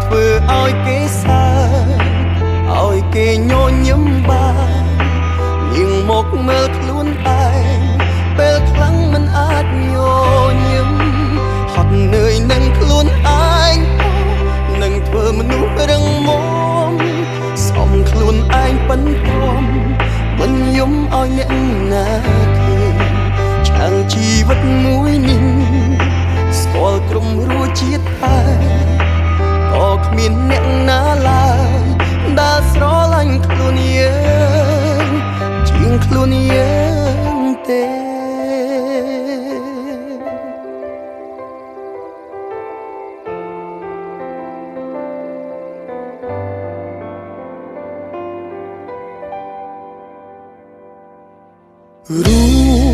ធ្វើឲ្យគេសើឲ្យគេញញឹមបានញៀងមកមើលខ្លួនឯងពេលខ្លាំងមិនអាចញញឹមហត់នឿយនឹងខ្លួនឯងនឹងធ្វើមនុស្សរឹងមាំសំខ្លួនឯងប៉ុនព្រមមិនយំឲ្យអ្នកណាឃើញឆាំងជីវិតមួយនេះស្គាល់ក្រុមរសជាតិហើយក៏គ្មានអ្នកណាឡើយដែលស្រឡាញ់ខ្លួនយើងជាងខ្លួនយើងទេរូ